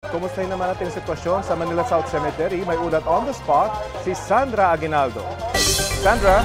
Kumustahin naman natin ang sitwasyon sa Manila South Cemetery. May ulat on the spot si Sandra Aguinaldo. Sandra?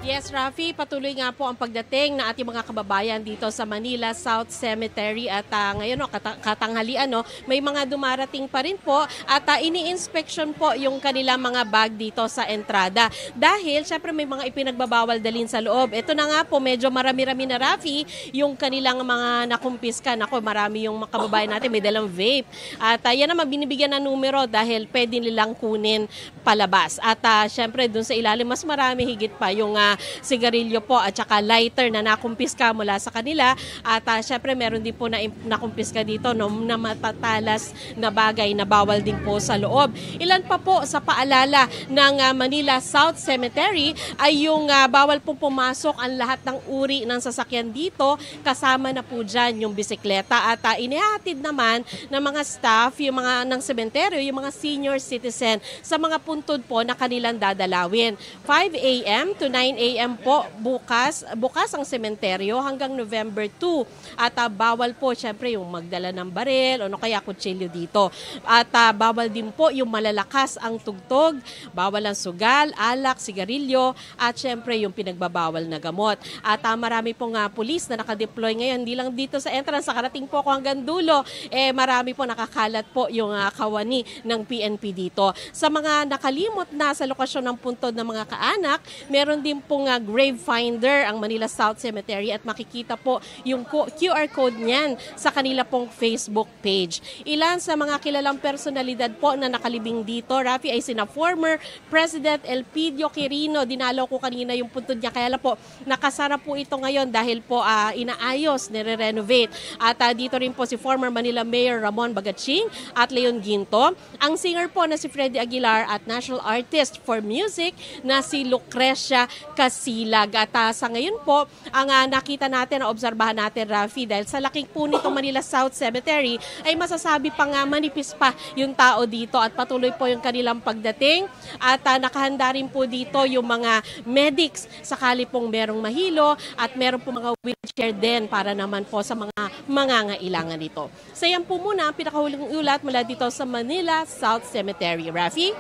Yes, Rafi, patuloy nga po ang pagdating na ating mga kababayan dito sa Manila South Cemetery at ngayon katanghalian may mga dumarating pa rin po at ini-inspection po yung kanilang mga bag dito sa entrada. Dahil syempre may mga ipinagbabawal dalhin sa loob. Ito na nga po, medyo marami-rami na, Rafi, yung kanilang mga nakumpiska. Nako, marami yung mga kababayan natin may dalang vape. At yan naman binibigyan ng numero dahil pwede nilang kunin palabas. At syempre dun sa ilalim mas marami higit pa yung sigarilyo po at saka lighter na nakumpiska mula sa kanila at syempre meron din po na nakumpiska dito na matatalas na bagay na bawal din po sa loob. Ilan pa po sa paalala ng Manila South Cemetery ay yung bawal po pumasok ang lahat ng uri ng sasakyan dito, kasama na po dyan yung bisikleta at inihatid naman ng mga staff, yung mga ng sementeryo, yung mga senior citizen sa mga puntod po na kanilang dadalawin. 5 a.m. to 9 a.m. po bukas ang sementeryo hanggang November 2 at bawal po syempre yung magdala ng baril o kaya kutsilyo dito at bawal din po yung malalakas ang tugtog, bawal ang sugal, alak, sigarilyo at syempre yung pinagbabawal na gamot at marami pong pulis na nakadeploy ngayon, hindi lang dito sa entrance, nakarating po ako hanggang dulo, marami po nakakalat po yung kawani ng PNP dito. Sa mga nakalimot na sa lokasyon ng puntod ng mga kaanak, meron din pong grave finder ang Manila South Cemetery at makikita po yung QR code niyan sa kanila pong Facebook page. Ilan sa mga kilalang personalidad po na nakalibing dito, Rafi, ay sina former President Elpidio Quirino. Dinalaw ko kanina yung puntod niya, kaya lang po nakasara po ito ngayon dahil po inaayos, nire-renovate. At dito rin po si former Manila Mayor Ramon Bagaching at Leon Ginto. Ang singer po na si Freddie Aguilar at national artist for music na si Lucrecia Casilag. At sa ngayon po, ang nakita natin, obserbahan natin, Rafi, dahil sa laking po nito Manila South Cemetery, ay masasabi pa nga manipis pa yung tao dito at patuloy po yung kanilang pagdating. At nakahanda rin po dito yung mga medics sakali pong merong mahilo at meron po mga wheelchair din para naman po sa mga mangangailangan nito. So yan po muna ang pinakahuling ulat mula dito sa Manila South Cemetery. Rafi?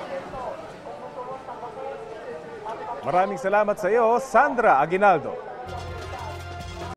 Maraming salamat sa iyo, Sandra Aguinaldo.